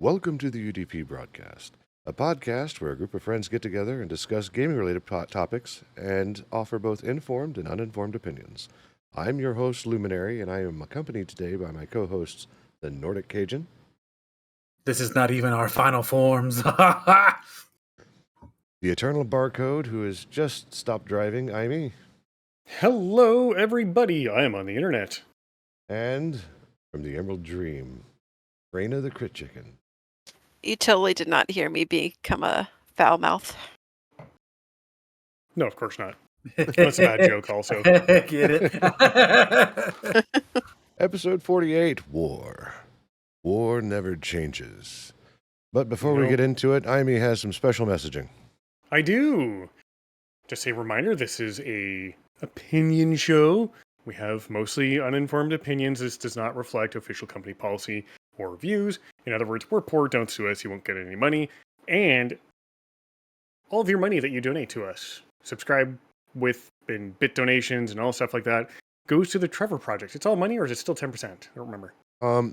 Welcome to the UDP broadcast, a podcast where a group of friends get together and discuss gaming-related topics and offer both informed and uninformed opinions. I'm your host, Luminari, and I am accompanied today by my co-hosts, the Nordic Cajun. This is not even our final forms. The Eternal Barcode, who has just stopped driving, Amy. Hello, everybody. I am on the internet. And from the Emerald Dream, Raina the Crit Chicken. You totally did not hear me become a foul mouth. No, of course not. That's a bad joke also. Get it? Episode 48, War. War never changes. But before we get into it, Amy has some special messaging. I do. Just a reminder, this is a opinion show. We have mostly uninformed opinions. This does not reflect official company policy or views. In other words, we're poor, don't sue us, you won't get any money. And all of your money that you donate to us, subscribe with in bit donations and all stuff like that, goes to the Trevor Project. It's all money, or is it still 10%? I don't remember.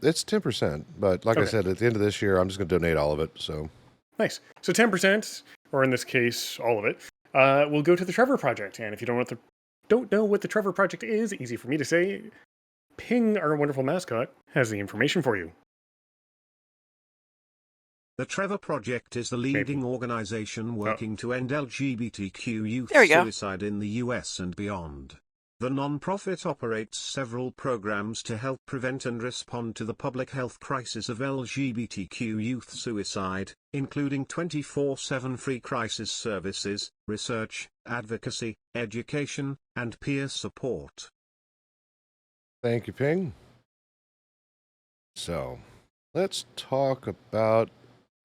It's 10%, but like I said, at the end of this year, I'm just going to donate all of it, so. Nice. So 10%, or in this case, all of it, will go to the Trevor Project. And if you don't know what the Trevor Project is, easy for me to say, Ping, our wonderful mascot, has the information for you. The Trevor Project is the leading organization working to end LGBTQ youth suicide in the US and beyond. The non-profit operates several programs to help prevent and respond to the public health crisis of LGBTQ youth suicide, including 24/7 free crisis services, research, advocacy, education, and peer support. Thank you, Ping. So, let's talk about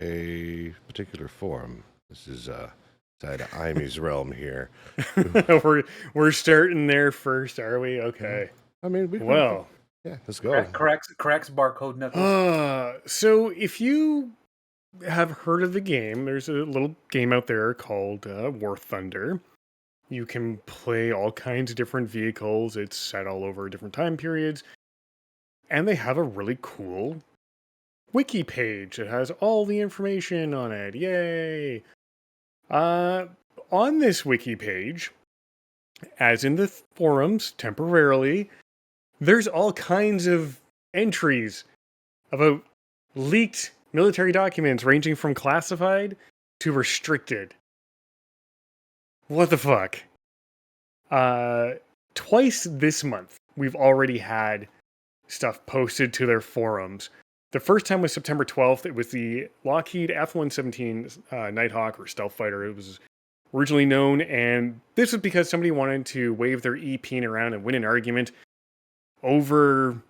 a particular forum. This is outside of Amy's realm here. We're starting there first, are we? Okay. I mean, yeah, let's go. Cracks barcode knuckles. So if you have heard of the game, there's a little game out there called War Thunder. You can play all kinds of different vehicles. It's set all over different time periods. And they have a really cool wiki page. It has all the information on it. Yay! On this wiki page, as in the forums temporarily, there's all kinds of entries about leaked military documents ranging from classified to restricted. What the fuck? Twice this month, we've already had stuff posted to their forums. The first time was September 12th. It was the Lockheed F-117 Nighthawk or Stealth Fighter. It was originally known, and this was because somebody wanted to wave their E-peen around and win an argument over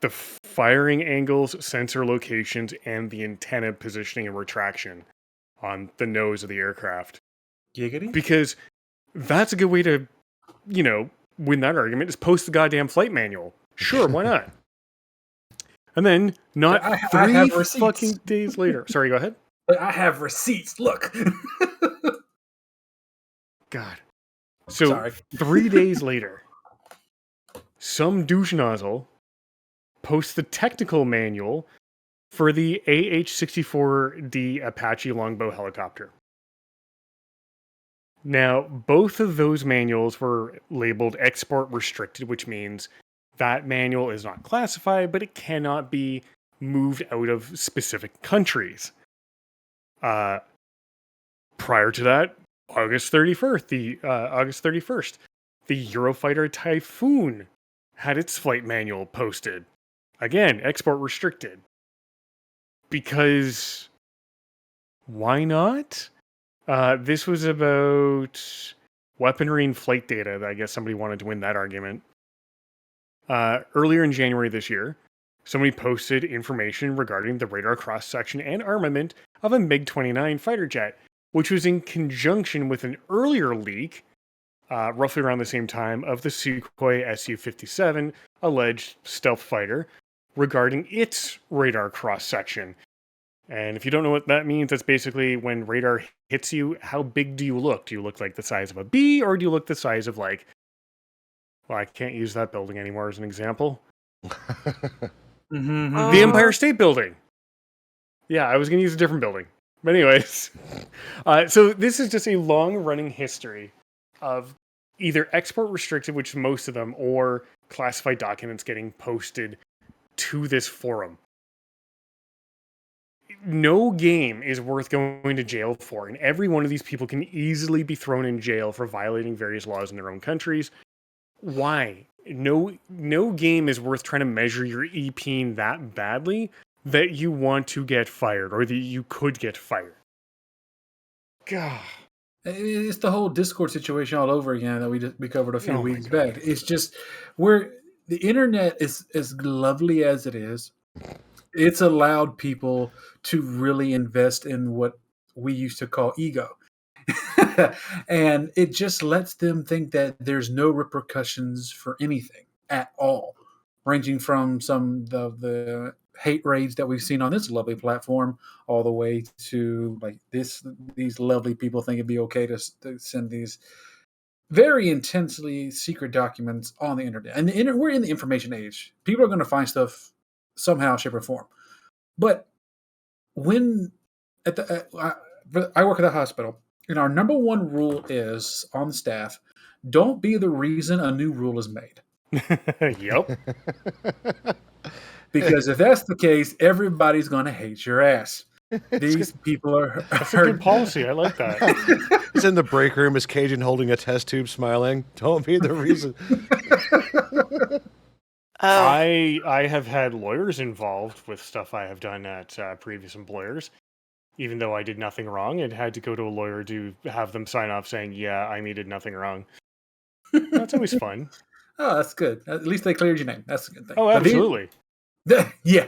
the firing angles, sensor locations, and the antenna positioning and retraction on the nose of the aircraft. Giggity? Because that's a good way to, win that argument, is post the goddamn flight manual. Sure, why not? And then, not three fucking days later. Sorry, go ahead. I have receipts, look. God. So, 3 days later, some douche nozzle posts the technical manual for the AH-64D Apache Longbow helicopter. Now, both of those manuals were labeled export restricted, which means that manual is not classified, but it cannot be moved out of specific countries. Prior to that, August 31st, the Eurofighter Typhoon had its flight manual posted. Again, export restricted. Because why not? This was about weaponry and flight data. I guess somebody wanted to win that argument. Earlier in January this year, somebody posted information regarding the radar cross-section and armament of a MiG-29 fighter jet, which was in conjunction with an earlier leak, roughly around the same time, of the Sukhoi Su-57 alleged stealth fighter regarding its radar cross-section. And if you don't know what that means, that's basically when radar hits you, how big do you look? Do you look like the size of a bee, or do you look the size of well, I can't use that building anymore as an example. The Empire State Building. Yeah, I was going to use a different building. But anyways, so this is just a long-running history of either export restricted, which is most of them, or classified documents getting posted to this forum. No game is worth going to jail for, and every one of these people can easily be thrown in jail for violating various laws in their own countries. Why? No game is worth trying to measure your EPing that badly that you want to get fired or that you could get fired. God. It's the whole Discord situation all over again that we covered a few Oh my weeks God. back. It's just the internet is as lovely as it is. It's allowed people to really invest in what we used to call ego. And it just lets them think that there's no repercussions for anything at all, ranging from some of the hate raids that we've seen on this lovely platform all the way to like these lovely people think it'd be okay to send these very intensely secret documents on the internet. And we're in the information age. People are going to find stuff somehow, shape, or form. But when I work at a hospital, and our number one rule is on the staff: don't be the reason a new rule is made. Yep. Because if that's the case, everybody's going to hate your ass. These people are. That's a good policy. I like that. He's in the break room as Cajun holding a test tube, smiling. Don't be the reason. Oh, I have had lawyers involved with stuff I have done at previous employers. Even though I did nothing wrong, it had to go to a lawyer to have them sign off saying, yeah, I did nothing wrong. That's always fun. Oh, that's good. At least they cleared your name. That's a good thing. Oh, But absolutely. yeah.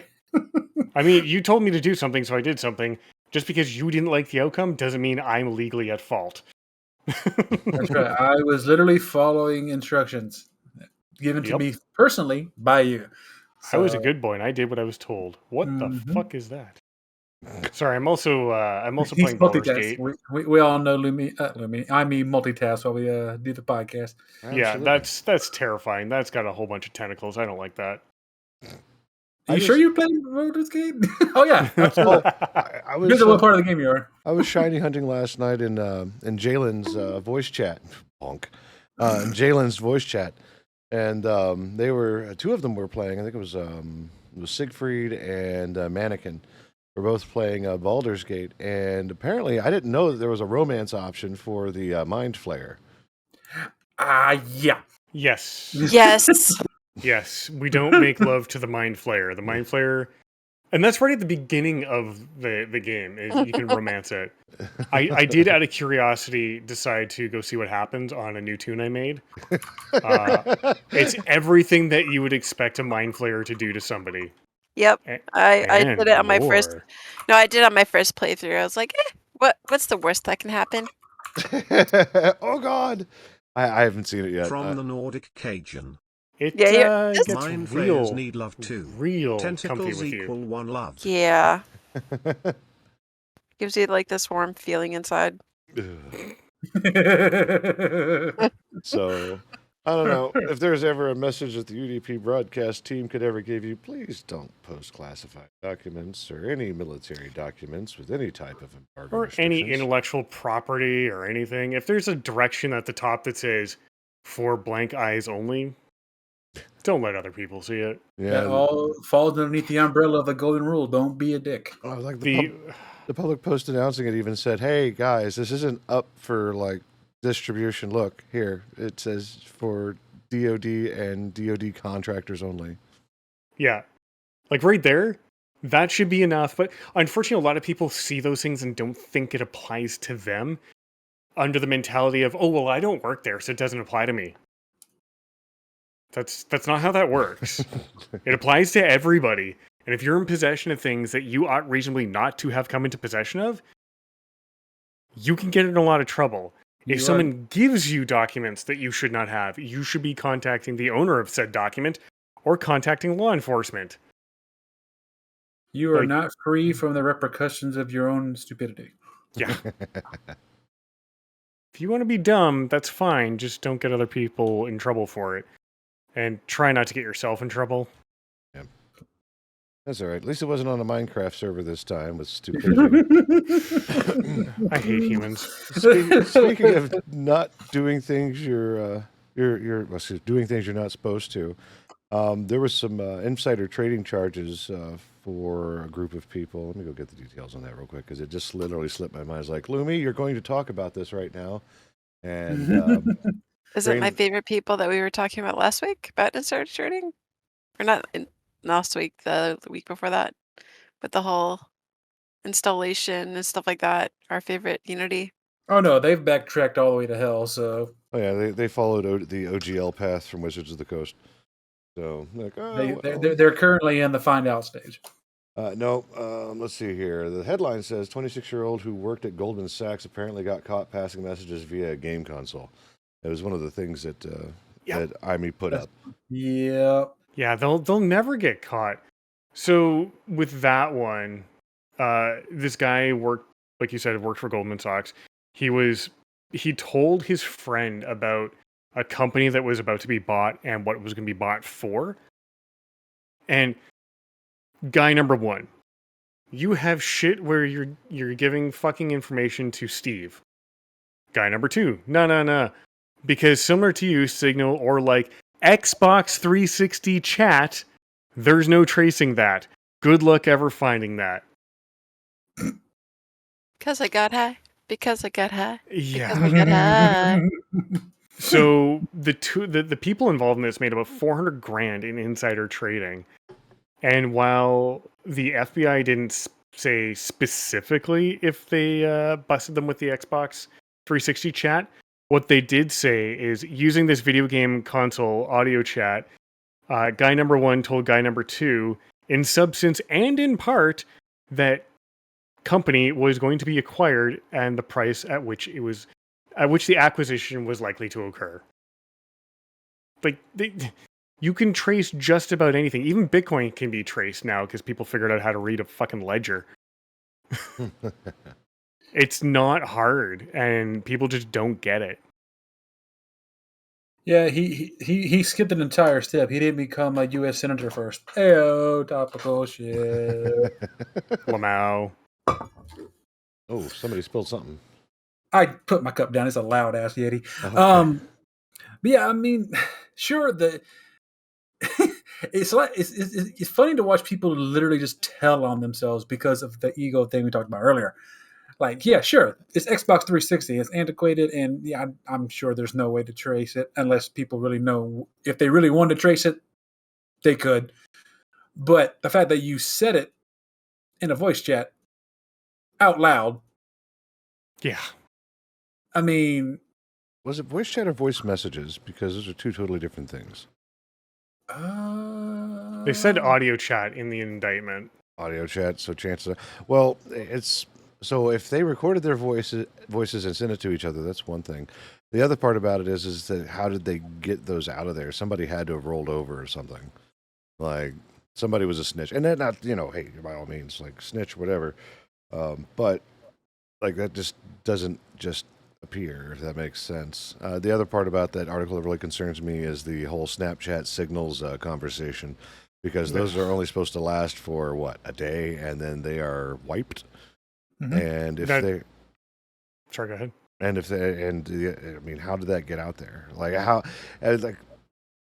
I mean, you told me to do something, so I did something. Just because you didn't like the outcome doesn't mean I'm legally at fault. That's right. I was literally following instructions given to Yep. me personally by you. I was a good boy, and I did what I was told. What the fuck is that? Sorry, I'm also He's playing Baldur's Gate. We all know Lumi. I mean multitask while we do the podcast. Yeah, that's terrifying. That's got a whole bunch of tentacles. I don't like that. Are you sure you're playing Baldur's Gate? Oh yeah, absolutely. I was. Depends on what part of the game you are. I was shiny hunting last night in Jalen's voice chat. Bonk. In Jalen's voice chat, and they were two of them were playing. I think it was Siegfried and Mannequin. We're both playing Baldur's Gate, and apparently I didn't know that there was a romance option for the Mind Flayer. Yeah. Yes. yes. Yes, we don't make love to the Mind Flayer. The Mind Flayer, and that's right at the beginning of the game. Is you can romance it. I did, out of curiosity, decide to go see what happens on a new tune I made. It's everything that you would expect a Mind Flayer to do to somebody. Yep. I did it on my more. first. No, I did it on my first playthrough. I was like, what's the worst that can happen? Oh God, I haven't seen it yet. From the Nordic Cajun. It Just- gets Mind real, flayers need love too. real comfy Tentacles with equal you. one love. Yeah. Gives you like this warm feeling inside. So I don't know if there's ever a message that the UDP broadcast team could ever give you. Please don't post classified documents or any military documents with any type of embargo Or any restrictions. intellectual property or anything. If there's a direction at the top that says "for blank eyes only," don't let other people see it. That Yeah, all falls underneath the umbrella of the golden rule. Don't be a dick. like The the public post announcing it even said, "Hey guys, this isn't up for like distribution. Look here, it says for DoD and DoD contractors only." yeah, like right there, that should be enough. But unfortunately, a lot of people see those things and don't think it applies to them under the mentality of, "Oh well, I don't work there, so it doesn't apply to me." That's not how that works. It applies to everybody. And if you're in possession of things that you ought reasonably not to have come into possession of, you can get in a lot of trouble. If someone gives you documents that you should not have, you should be contacting the owner of said document or contacting law enforcement. You are Like- not free from the repercussions of your own stupidity. Yeah. If you want to be dumb, that's fine. Just don't get other people in trouble for it. And try not to get yourself in trouble. That's all right. At least it wasn't on a Minecraft server this time with stupidity. I hate humans. Speaking of not doing things doing things you're not supposed to, there was some insider trading charges for a group of people. Let me go get the details on that real quick because it just literally slipped my mind. It's like, Lumi, you're going to talk about this right now. And Is it my favorite people that we were talking about last week about insider trading? Or not last week, the week before that, but the whole installation and stuff like that. Our favorite Unity. Oh no, they've backtracked all the way to hell. So oh yeah, they followed the OGL path from Wizards of the Coast. So like, they're currently in the find out stage. No, let's see here. The headline says 26-year-old who worked at Goldman Sachs apparently got caught passing messages via a game console. It was one of the things that that IME put up. Yeah. Yeah, they'll never get caught. So with that one, this guy worked, like you said, worked for Goldman Sachs. He told his friend about a company that was about to be bought and what it was going to be bought for. And guy number one, you have shit where you're giving fucking information to Steve. Guy number two, no. Because similar to you, Signal, or like Xbox 360 chat, there's no tracing that. Good luck ever finding that. Because I got high. Because I got high. Yeah. Because I got high. So the people involved in this made about $400,000 in insider trading. And while the FBI didn't say specifically if they busted them with the Xbox 360 chat, what they did say is using this video game console audio chat, guy number one told guy number two, in substance and in part, that company was going to be acquired and the price at which the acquisition was likely to occur. Like you can trace just about anything. Even Bitcoin can be traced now because people figured out how to read a fucking ledger. It's not hard, and people just don't get it. Yeah, he skipped an entire step. He didn't become a U.S. senator first. Ayo, topical shit. Lamau. Oh, somebody spilled something. I put my cup down. It's a loud ass Yeti. Okay. But yeah, I mean, sure. It's funny to watch people literally just tell on themselves because of the ego thing we talked about earlier. Like, yeah, sure, it's Xbox 360. It's antiquated, and yeah, I'm sure there's no way to trace it unless people really know. If they really wanted to trace it, they could. But the fact that you said it in a voice chat out loud, yeah. I mean, was it voice chat or voice messages? Because those are two totally different things. They said audio chat in the indictment. Audio chat, so chances are... Well, it's... So if they recorded their voices and sent it to each other, that's one thing. The other part about it is that how did they get those out of there? Somebody had to have rolled over or something. Like, somebody was a snitch. And then not, hey, by all means, like, snitch, whatever. But, like, that just doesn't just appear, if that makes sense. The other part about that article that really concerns me is the whole Snapchat signals conversation. Because those are only supposed to last for, what, a day? And then they are wiped? Mm-hmm. And if sorry, go ahead. And I mean, how did that get out there?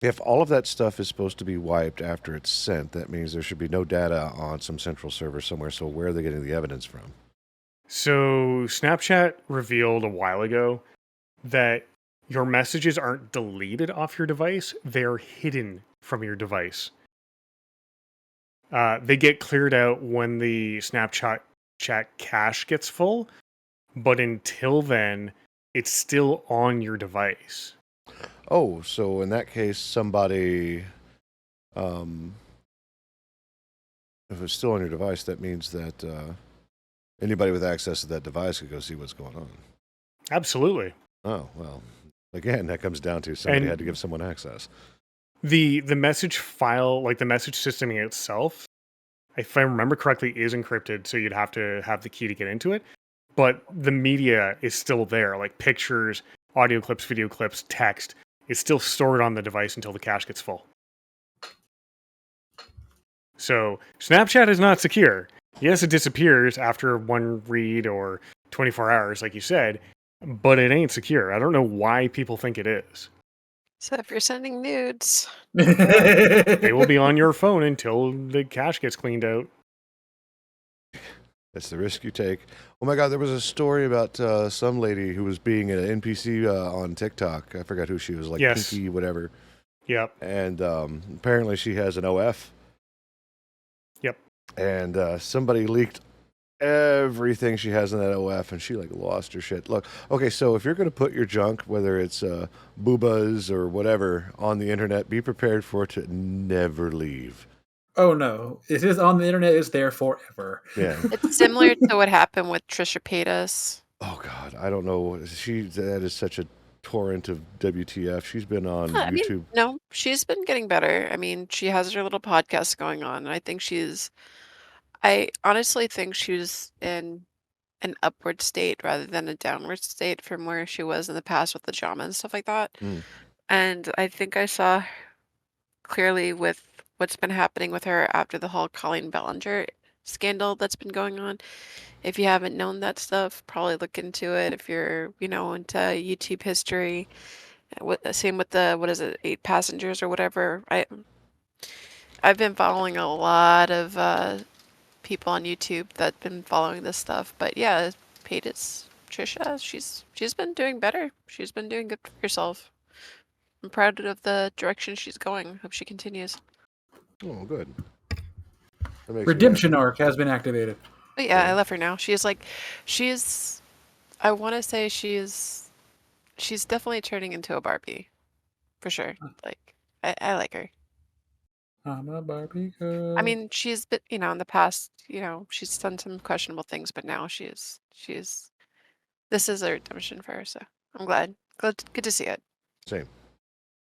If all of that stuff is supposed to be wiped after it's sent, that means there should be no data on some central server somewhere. So where are they getting the evidence from? So Snapchat revealed a while ago that your messages aren't deleted off your device; they're hidden from your device. They get cleared out when the Snapchat chat cache gets full, but until then, it's still on your device. Oh, so in that case, somebody, if it's still on your device, that means that anybody with access to that device could go see what's going on. Absolutely. Oh, well, again, that comes down to somebody had to give someone access. The message file, like the message system itself, if I remember correctly, is encrypted, so you'd have to have the key to get into it. But the media is still there, like pictures, audio clips, video clips, text. It's still stored on the device until the cache gets full. So Snapchat is not secure. Yes, it disappears after one read or 24 hours, like you said, but it ain't secure. I don't know why people think it is. So if you're sending nudes, They will be on your phone until the cache gets cleaned out. That's the risk you take. Oh my God, there was a story about some lady who was being an NPC on TikTok. I forgot who she was, like Yes. Pinky, whatever. Yep. And apparently she has an OF. Yep. And somebody leaked everything she has in that OF, and she like lost her shit. Look, okay, so if you're going to put your junk, whether it's boobas or whatever, on the internet, be prepared for it to never leave. Oh no! It is on the internet. It's there forever. Yeah. it's similar to what happened with Trisha Paytas. Oh God, I don't know. That is such a torrent of WTF. She's been on I mean, YouTube. no, she's been getting better. I mean, she has her little podcast going on. And I honestly think she's in an upward state rather than a downward state from where she was in the past with the drama and stuff like that. Mm. And I think I saw clearly with what's been happening with her after the whole Colleen Ballinger scandal that's been going on. If you haven't known that stuff, probably look into it if you're, into YouTube history. Same with the, what is it, 8 passengers or whatever. I've been following a lot of people on YouTube that've been following this stuff. But yeah, Trisha, she's been doing better. She's been doing good for herself. I'm proud of the direction she's going. Hope she continues. Oh, good. That makes me Redemption happy. arc has been activated. But yeah, Yeah. I love her now. I want to say she's definitely turning into a Barbie, for sure. Like, I like her. I'm a Barbie girl. I mean, she's been, in the past, she's done some questionable things, but now this is a redemption for her. So I'm glad. Good to see it. Same.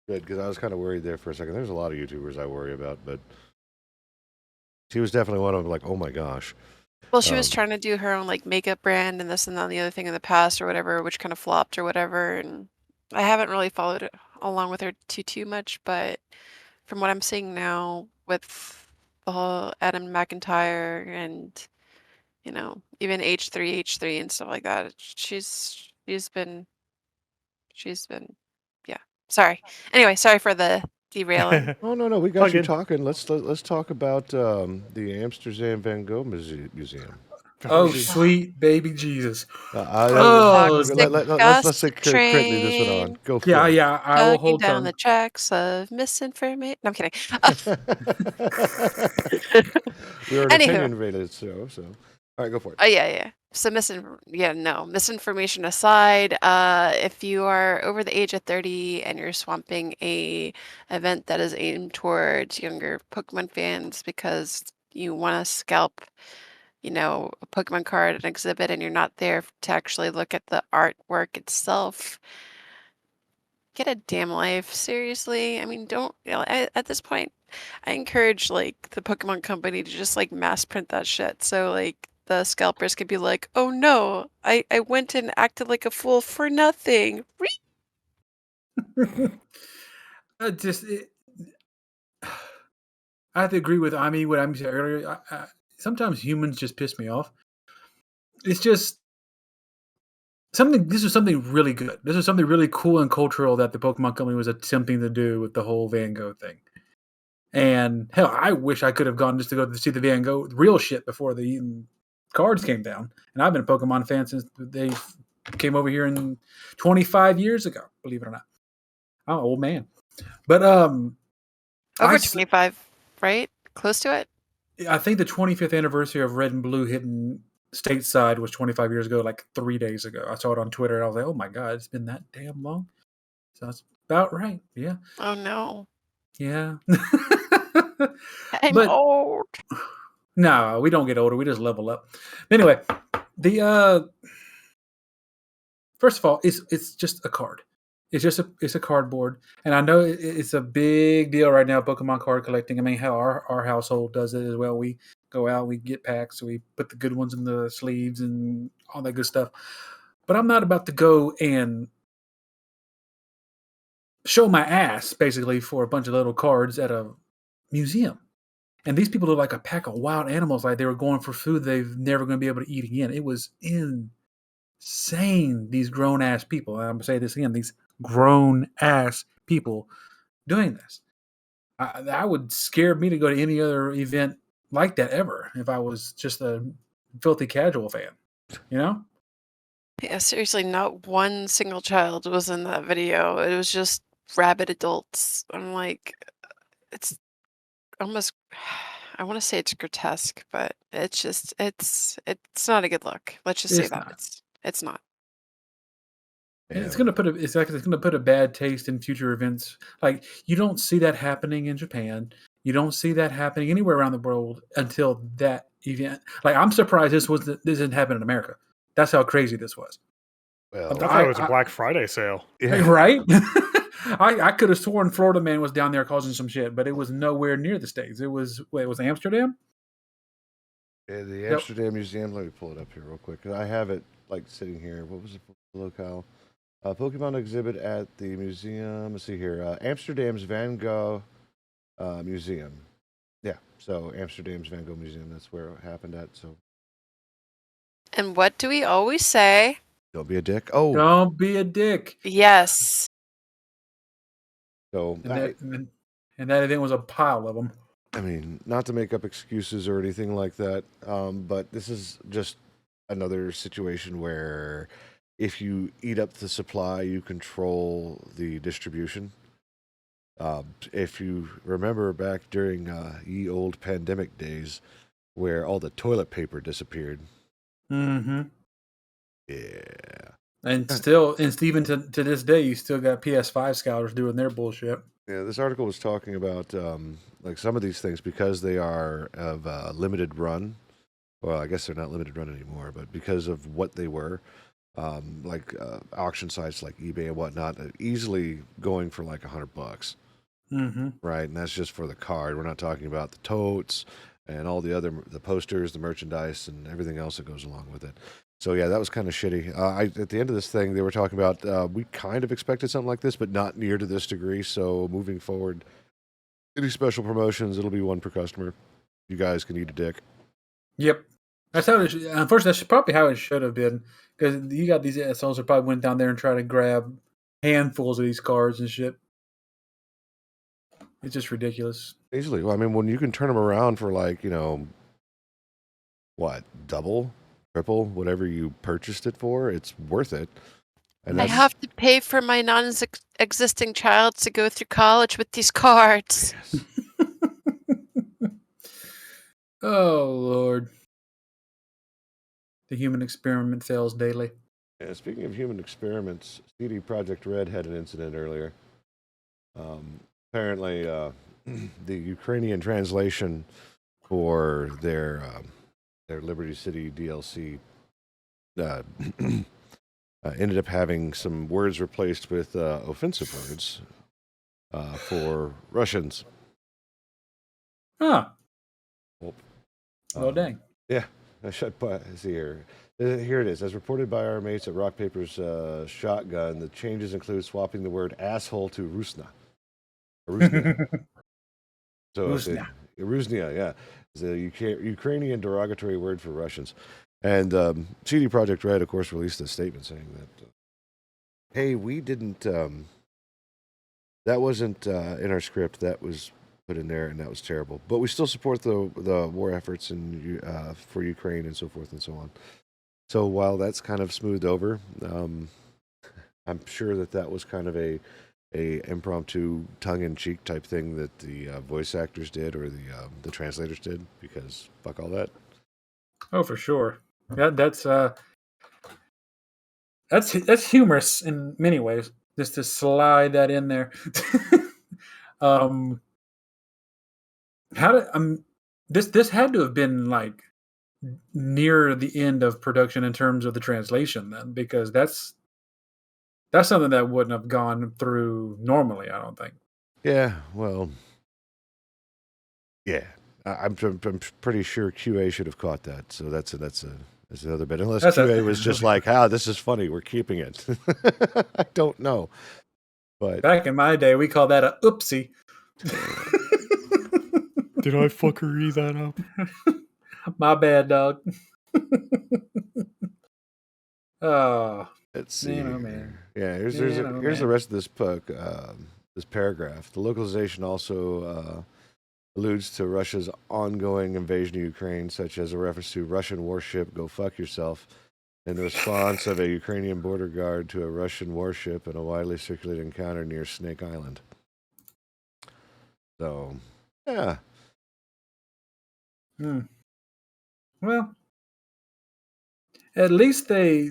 Good, because I was kind of worried there for a second. There's a lot of YouTubers I worry about, but she was definitely one of them. Like, oh my gosh. Well, she was trying to do her own like makeup brand and this and that and the other thing in the past or whatever, which kind of flopped or whatever. And I haven't really followed it along with her too much, but from what I'm seeing now with the whole Adam McIntyre and even H3 and stuff like that, she's been yeah. Sorry. Anyway, sorry for the derailing. Oh no, we got All you good. talking. Let's talk about the Amsterdam Van Gogh Museum. Oh, sweet baby Jesus. Let's Toxic say Critly this one on. Go for Yeah, it. yeah. I will Tugging hold down tongue. the tracks of misinformation. No, I'm kidding. We're an Anywho. opinion-rated show, so all right, go for it. Oh yeah. So misinformation aside, if you are over the age of 30 and you're swamping a event that is aimed towards younger Pokemon fans because you want to scalp, a Pokemon card at an exhibit and you're not there to actually look at the artwork itself, get a damn life. Seriously. I mean, don't, at this point, I encourage like the Pokemon company to just like mass print that shit. So like the scalpers could be like, oh no, I went and acted like a fool for nothing. I have to agree with Ami what I said earlier. Sometimes humans just piss me off. It's just this is something really good. This is something really cool and cultural that the Pokemon Company was attempting to do with the whole Van Gogh thing. And hell, I wish I could have gone just to go to see the Van Gogh real shit before the cards came down. And I've been a Pokemon fan since they came over here in 25 years ago, believe it or not. I'm an old man. But over 25, right? Close to it? I think the 25th anniversary of Red and Blue hitting stateside was 25 years ago, like 3 days ago. I saw it on Twitter and I was like, oh my God, it's been that damn long. So that's about right. Yeah. Oh no. Yeah. I'm old. No, we don't get older. We just level up. Anyway, first of all, it's just a card. It's a cardboard, and I know it's a big deal right now. Pokemon card collecting. I mean, how our household does it as well. We go out, we get packs, we put the good ones in the sleeves and all that good stuff. But I'm not about to go and show my ass basically for a bunch of little cards at a museum. And these people are like a pack of wild animals, like they were going for food they've never going to be able to eat again. It was insane, these grown-ass people. And I'm going to say this again, these grown-ass people doing this. That would scare me to go to any other event like that ever if I was just a filthy casual fan, you know? Yeah, seriously, not one single child was in that video. It was just rabid adults. I'm like, it's almost, I want to say it's grotesque, but it's not a good look. Let's just say It's that not. it's not. And it's gonna put a bad taste in future events. Like, you don't see that happening in Japan. You don't see that happening anywhere around the world until that event. Like, I'm surprised this didn't happen in America. That's how crazy this was. I Well, thought it was a Black Friday sale. yeah. Right? I could have sworn Florida man was down there causing some shit, but it was nowhere near the States. It was Amsterdam? Yeah, the Yep. Amsterdam Museum. Let me pull it up here real quick. 'Cause I have it like sitting here. What was the locale? Pokemon exhibit at the museum. Let's see here. Amsterdam's Van Gogh Museum. Yeah, so Amsterdam's Van Gogh Museum. That's where it happened at. So And what do we always say? don't be a dick. Oh, Don't be a dick. Yes. so And that event was a pile of them. I mean, not to make up excuses or anything like that, but this is just another situation where if you eat up the supply, you control the distribution. If you remember back during ye old pandemic days where all the toilet paper disappeared. Mm-hmm. Yeah. And even to this day, you still got PS5 scholars doing their bullshit. Yeah, this article was talking about like some of these things because they are of limited run. Well, I guess they're not limited run anymore, but because of what they were, like auction sites like eBay and whatnot, easily going for like $100, Mm-hmm. right? And that's just for the card. We're not talking about the totes and all the posters, the merchandise, and everything else that goes along with it. So yeah, that was kind of shitty. At the end of this thing, they were talking about we kind of expected something like this, but not near to this degree. So moving forward, any special promotions, it'll be one per customer. You guys can eat a dick. Yep. That's how it unfortunately, that's probably how it should have been. Because you got these assholes that probably went down there and tried to grab handfuls of these cards and shit. It's just ridiculous. Easily. Well, I mean, when you can turn them around for like, what, double, triple, whatever you purchased it for, it's worth it. And I have to pay for my non-existing child to go through college with these cards. Yes. Oh, Lord. The human experiment fails daily. Yeah, speaking of human experiments, CD Projekt Red had an incident earlier. Apparently, the Ukrainian translation for their Liberty City DLC ended up having some words replaced with offensive words for Russians. Huh. Well, Dang. Yeah, I should see here. Here it is. As reported by our mates at Rock Paper's Shotgun, the changes include swapping the word asshole to Rusna. So Rusnia. Rusnia, yeah. It's a Ukrainian derogatory word for Russians. And CD Projekt Red, of course, released a statement saying that, hey, we didn't, that wasn't in our script. That was put in there, and that was terrible. But we still support the war efforts for Ukraine and so forth and so on. So while that's kind of smoothed over, I'm sure that was kind of a impromptu tongue-in-cheek type thing that the voice actors did or the translators did, because fuck all that. Oh, for sure. That's humorous in many ways. Just to slide that in there. This had to have been like near the end of production in terms of the translation, then, because that's something that wouldn't have gone through normally, I don't think. Yeah, well, yeah, I'm pretty sure QA should have caught that. So that's another bit. Unless QA was just like, this is funny, we're keeping it. I don't know. But back in my day, we call that a oopsie. Did I fuckery that up? My bad, dog. Oh, Let's see. man, oh, Here. man. Yeah, here's Man, oh, here's the man. rest of this book. This paragraph. The localization also alludes to Russia's ongoing invasion of Ukraine, such as a reference to Russian warship "Go fuck yourself," in the response of a Ukrainian border guard to a Russian warship in a widely circulated encounter near Snake Island. So, yeah. Well, at least they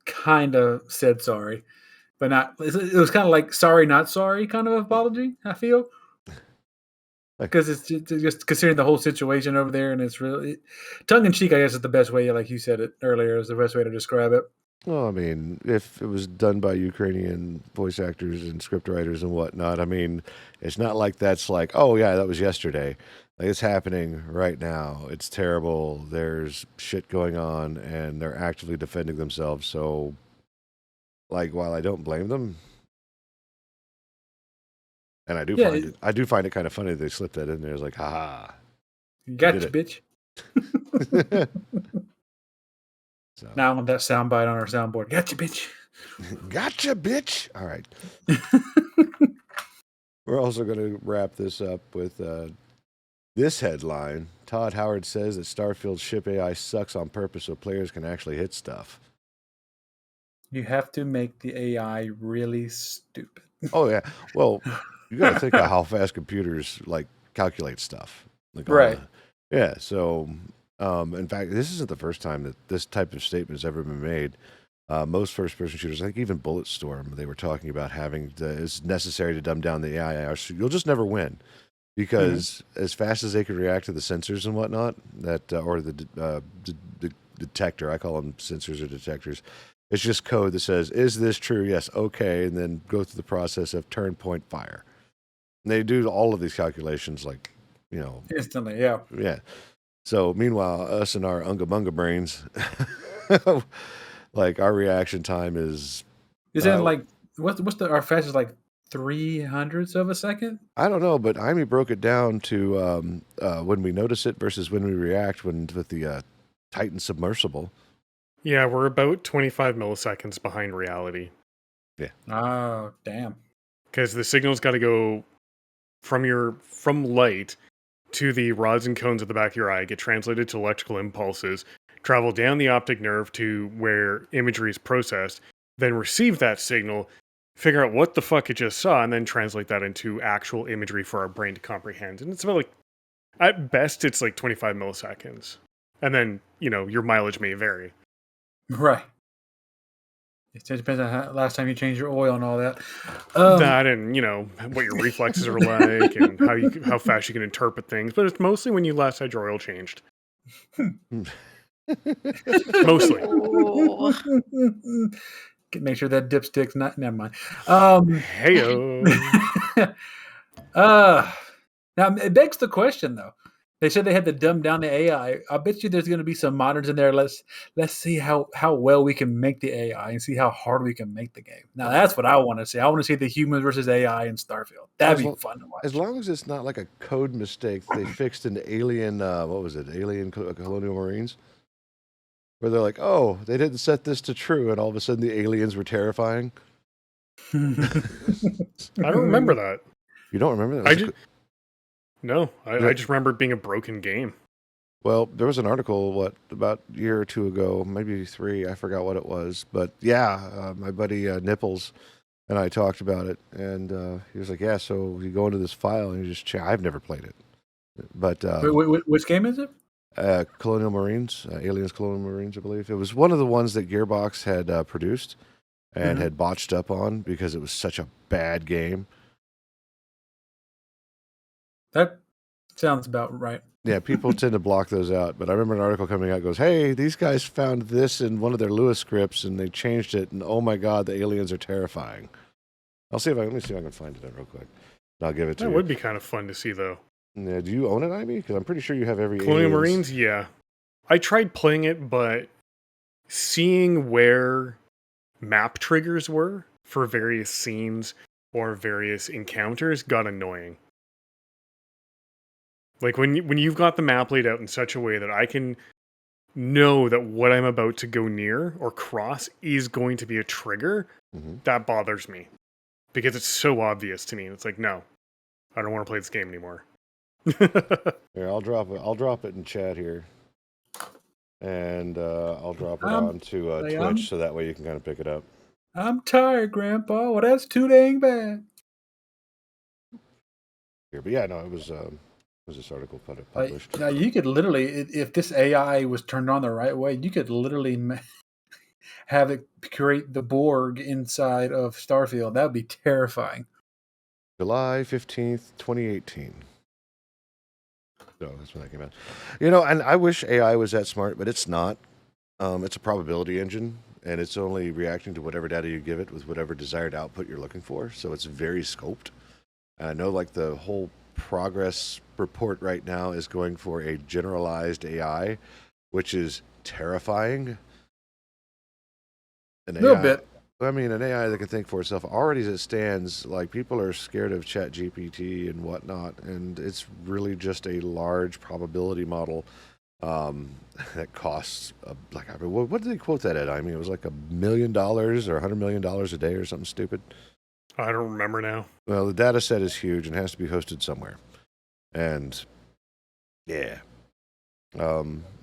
kind of said sorry, but not. It was kind of like sorry, not sorry kind of apology, I feel. Because it's just considering the whole situation over there, and it's really tongue in cheek. I guess is the best way, like you said it earlier, is the best way to describe it. Well, I mean, if it was done by Ukrainian voice actors and script writers and whatnot, I mean, it's not like that's like, oh yeah, that was yesterday. Like it's happening right now. It's terrible. There's shit going on, and they're actively defending themselves. So, like, while I don't blame them, and I do find it kind of funny they slipped that in there. It's like, haha, gotcha, bitch. So. Now I want that soundbite on our soundboard. Gotcha, bitch. Gotcha, bitch. All right. We're also going to wrap this up with this headline. Todd Howard says that Starfield's ship AI sucks on purpose so players can actually hit stuff. You have to make the AI really stupid. Oh, yeah. Well, you got to think of how fast computers, like, calculate stuff. Like, right. Yeah, so... in fact, this isn't the first time that this type of statement has ever been made. Most first-person shooters, I think even Bulletstorm, they were talking about it's necessary to dumb down the AI. You'll just never win because as fast as they can react to the sensors and whatnot, or the detector, I call them sensors or detectors. It's just code that says, "Is this true? Yes, okay," and then go through the process of turn, point, fire. And they do all of these calculations, like instantly. Yeah. Yeah. So meanwhile, us and our unga bunga brains, like our reaction time is. Is that like what's our fastest, like 300ths of a second? I don't know, but Jaime broke it down to when we notice it versus when we react with the Titan submersible. Yeah, we're about 25 milliseconds behind reality. Yeah. Oh, damn. Because the signal's got to go from light to the rods and cones at the back of your eye, get translated to electrical impulses, travel down the optic nerve to where imagery is processed, then receive that signal, figure out what the fuck it just saw, and then translate that into actual imagery for our brain to comprehend. And it's about like, at best, it's like 25 milliseconds. And then, your mileage may vary. Right. It depends on how last time you changed your oil and all that. That and, what your reflexes are like and how fast you can interpret things. But it's mostly when you last had your oil changed. Mostly. Make sure that dipstick's not. Never mind. Heyo. Now it begs the question though. They said they had to dumb down the AI. I bet you there's going to be some moderns in there. Let's see how well we can make the AI and see how hard we can make the game. Now that's what I want to see. I want to see the humans versus AI in Starfield. That'd be fun to watch. As long as it's not like a code mistake they fixed in Alien. What was it? Alien Colonial Marines, where they're like, "Oh, they didn't set this to true," and all of a sudden the aliens were terrifying. I don't remember that. You don't remember that? No, I just remember it being a broken game. Well, there was an article, about a year or two ago, maybe 3, I forgot what it was. But yeah, my buddy Nipples and I talked about it, and he was like, yeah, so you go into this file and you just check. I've never played it. But which game is it? Colonial Marines, Aliens Colonial Marines, I believe. It was one of the ones that Gearbox had produced and had botched up on because it was such a bad game. That sounds about right. Yeah, people tend to block those out. But I remember an article coming out goes, hey, these guys found this in one of their Lewis scripts and they changed it. And oh my God, the aliens are terrifying. Let me see if I can find it real quick. I'll give it to you. That would be kind of fun to see, though. Yeah, do you own it, Ivy? Because I'm pretty sure you have every Colonial Marines, yeah. I tried playing it, but seeing where map triggers were for various scenes or various encounters got annoying. Like when you've got the map laid out in such a way that I can know that what I'm about to go near or cross is going to be a trigger, that bothers me because it's so obvious to me. It's like, no, I don't want to play this game anymore. Here, I'll drop it in chat here, and I'll drop it onto Twitch so that way you can kind of pick it up. I'm tired, Grandpa. Well, that's too dang bad. Here, but yeah, no, it was this article published. Now you could literally, if this AI was turned on the right way, you could literally have it create the Borg inside of Starfield. That would be terrifying. July 15th, 2018. So that's when that came out. You know, and I wish AI was that smart, but it's not. It's a probability engine, and it's only reacting to whatever data you give it with whatever desired output you're looking for. So it's very scoped. And I know, like, the whole progress report right now is going for a generalized AI, which is terrifying. A little bit. I mean, an AI that can think for itself. Already as it stands, like, people are scared of ChatGPT and whatnot, and it's really just a large probability model that costs, what did they quote that at? I mean, it was like $1 million or $100 million a day or something stupid. I don't remember now. Well, the data set is huge and has to be hosted somewhere. And, yeah.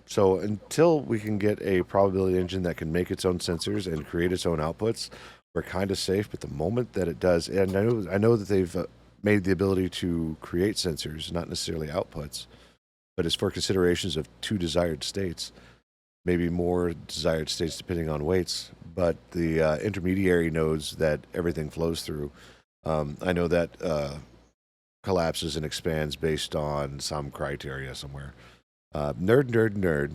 So until we can get a probability engine that can make its own sensors and create its own outputs, we're kind of safe. But the moment that it does, and I know that they've made the ability to create sensors, not necessarily outputs, but it's for considerations of 2 desired states, maybe more desired states depending on weights. But the intermediary nodes that everything flows through, I know that collapses and expands based on some criteria somewhere. Nerd.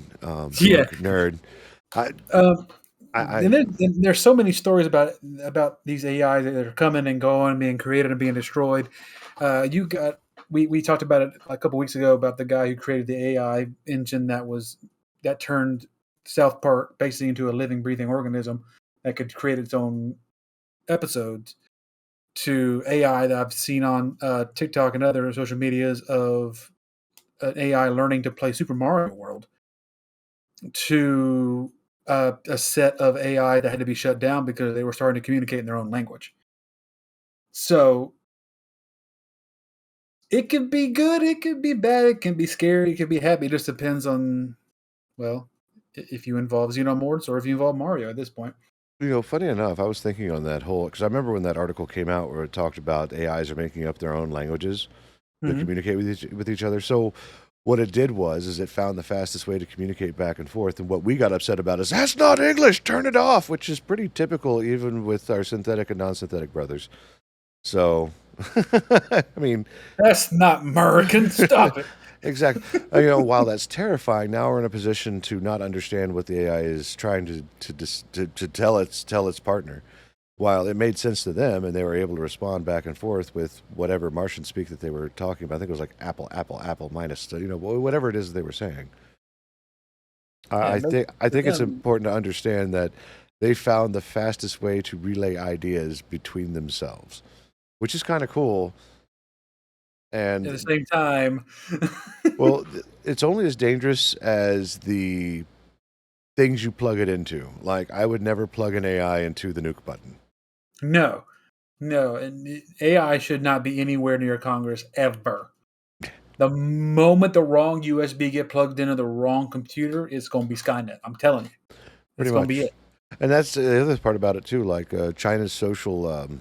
Yeah. Nerd. And there's so many stories about these AI that are coming and going, being created and being destroyed. We talked about it a couple weeks ago about the guy who created the AI engine that turned South Park basically into a living, breathing organism that could create its own episodes, to AI that I've seen on TikTok and other social medias of an AI learning to play Super Mario World, to a set of AI that had to be shut down because they were starting to communicate in their own language. So it could be good, it could be bad, it can be scary, it could be happy. It just depends on, well, if you involve Xenomorphs or if you involve Mario at this point. You know, funny enough, I was thinking on that whole, because I remember when that article came out where it talked about AIs are making up their own languages to communicate with each other. So what it did is it found the fastest way to communicate back and forth. And what we got upset about is, that's not English, turn it off, which is pretty typical even with our synthetic and non-synthetic brothers. So, I mean... That's not American, stop it. Exactly. You know, while that's terrifying, now we're in a position to not understand what the AI is trying to tell its partner. While it made sense to them, and they were able to respond back and forth with whatever Martian speak that they were talking about. I think it was like apple minus, whatever it is they were saying. I think it's important to understand that they found the fastest way to relay ideas between themselves, which is kind of cool. And at the same time, well, it's only as dangerous as the things you plug it into. Like, I would never plug an AI into the nuke button. No, and AI should not be anywhere near Congress ever. The moment the wrong USB get plugged into the wrong computer, it's going to be Skynet. I'm telling you, it's going to be it. And that's the other part about it too. Like China's social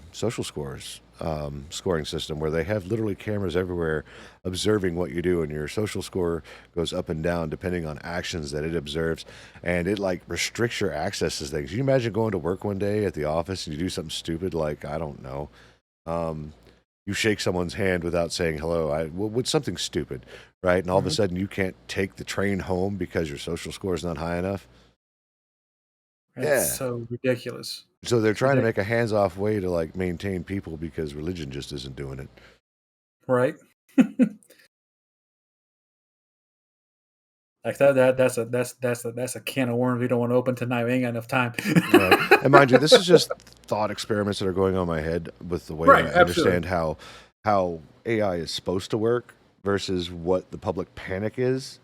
scoring system, where they have literally cameras everywhere observing what you do, and your social score goes up and down depending on actions that it observes, and it like restricts your access to things. Can you imagine going to work one day at the office and you do something stupid like, I don't know, you shake someone's hand without saying hello, with something stupid, right? And all of a sudden you can't take the train home because your social score is not high enough. That's so ridiculous. So they're trying to make a hands-off way to like maintain people because religion just isn't doing it. Right. Like that's a can of worms we don't want to open tonight. We ain't got enough time. Right. And mind you, this is just thought experiments that are going on in my head with the way I understand how AI is supposed to work. versus what the public panic is.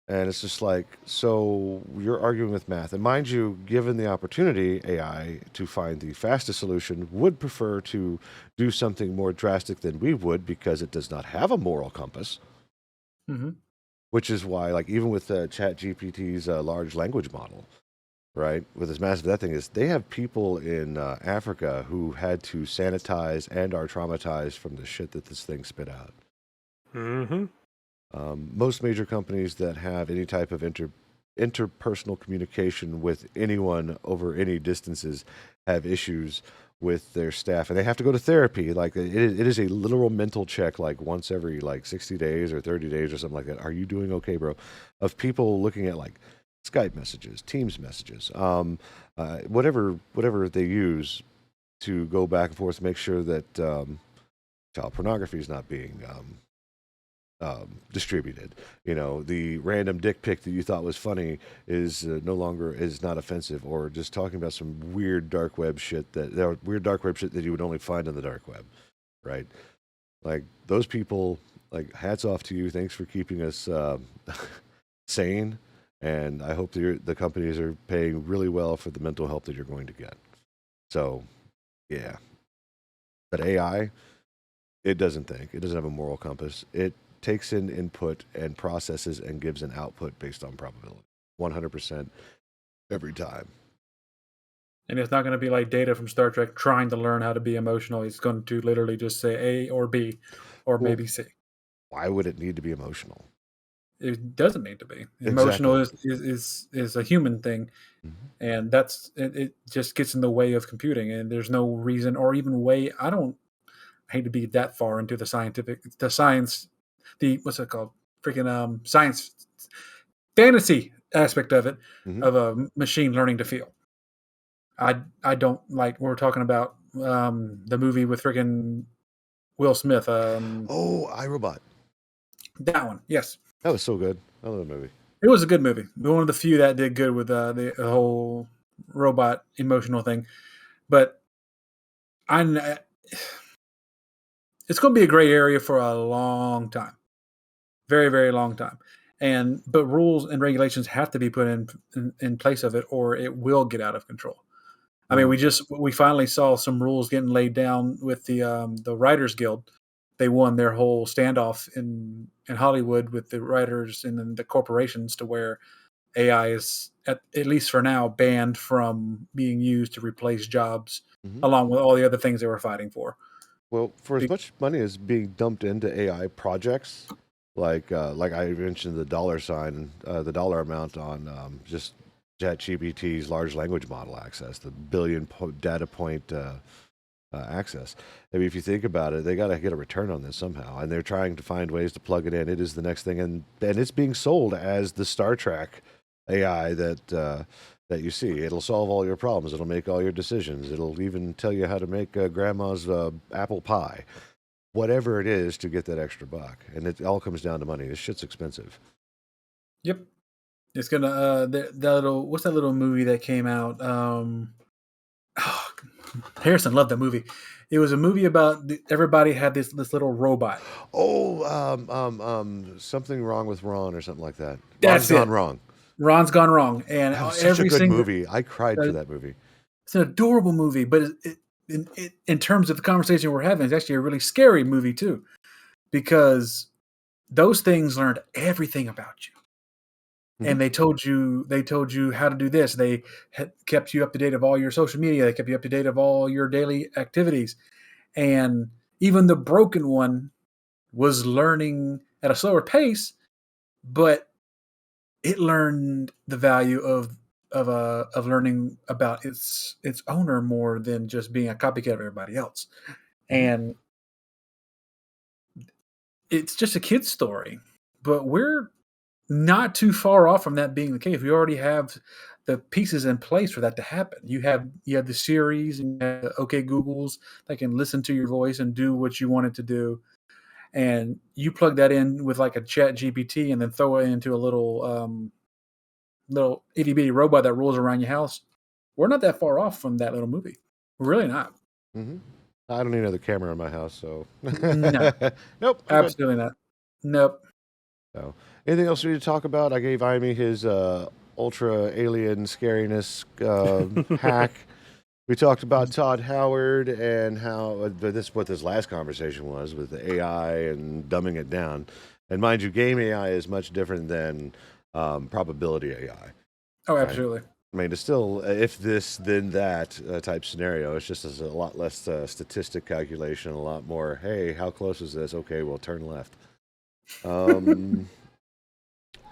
And it's just like, so you're arguing with math. And mind you, given the opportunity, AI, to find the fastest solution, would prefer to do something more drastic than we would because it does not have a moral compass. Mm-hmm. Which is why, like, even with ChatGPT's large language model, right, with as massive that thing is, they have people in Africa who had to sanitize and are traumatized from the shit that this thing spit out. Mm-hmm. Most major companies that have any type of interpersonal communication with anyone over any distances have issues with their staff, and they have to go to therapy. Like it is a literal mental check, like once every like 60 days or 30 days or something like that. Are you doing okay, bro? Of people looking at like Skype messages, Teams messages, whatever they use to go back and forth, make sure that child pornography is not being distributed. You know, the random dick pic that you thought was funny is not offensive, or just talking about some weird dark web shit that you would only find on the dark web, right? Like those people, like hats off to you. Thanks for keeping us sane, and I hope that the companies are paying really well for the mental help that you're going to get. So, yeah. But AI, it doesn't think. It doesn't have a moral compass. It takes in input and processes and gives an output based on probability. 100% every time. And it's not going to be like Data from Star Trek trying to learn how to be emotional. It's going to literally just say A or B or maybe C. Why would it need to be emotional? It doesn't need to be. Emotional is a human thing. Mm-hmm. And it just gets in the way of computing. And there's no reason or even way. I hate to be that far into the science, what's it called? Freaking science fantasy aspect of it, mm-hmm. of a machine learning to feel. I don't like, we're talking about the movie with freaking Will Smith. iRobot. That one, yes. That was so good. I love the movie. It was a good movie. One of the few that did good with the whole robot emotional thing. But it's going to be a gray area for a long time. Very, very long time. But rules and regulations have to be put in place of it, or it will get out of control. I mean, we finally saw some rules getting laid down with the Writers Guild. They won their whole standoff in Hollywood with the writers and the corporations, to where AI is at least for now banned from being used to replace jobs, mm-hmm. along with all the other things they were fighting for. Well, for as much money as being dumped into AI projects, like I mentioned, the dollar amount on just ChatGPT's large language model access, the billion data point access. I mean, if you think about it, they got to get a return on this somehow, and they're trying to find ways to plug it in. It is the next thing, and it's being sold as the Star Trek AI that you see. It'll solve all your problems. It'll make all your decisions. It'll even tell you how to make grandma's apple pie. Whatever it is to get that extra buck. And it all comes down to money. This shit's expensive. Yep. It's gonna what's that little movie that came out? Harrison loved that movie. It was a movie about everybody had this little robot. Something wrong with Ron or something like that. Ron's Gone wrong. Ron's Gone Wrong. And that was such a good movie. I cried for that movie. It's an adorable movie, but in terms of the conversation we're having, it's actually a really scary movie too, because those things learned everything about you. Mm-hmm. And they told you how to do this. They kept you up to date of all your social media. They kept you up to date of all your daily activities. And even the broken one was learning at a slower pace, but it learned the value of learning about its owner more than just being a copycat of everybody else. And it's just a kid's story, but we're not too far off from that being the case. We already have the pieces in place for that to happen. You have the Siris and OK Googles that can listen to your voice and do what you want it to do. And you plug that in with like a Chat GPT and then throw it into a little itty bitty robot that rolls around your house. We're not that far off from that little movie. We're really not. Mm-hmm. I don't need another camera in my house, so no, nope, absolutely not. Nope. So, anything else we need to talk about? I gave Amy his ultra alien scariness hack. We talked about Todd Howard and how what this last conversation was with the AI and dumbing it down. And mind you, game AI is much different than probability AI. Oh, Right? absolutely. I mean, it's still if this then that type scenario. It's just a lot less statistic calculation, a lot more. Hey, how close is this? Okay, we'll turn left.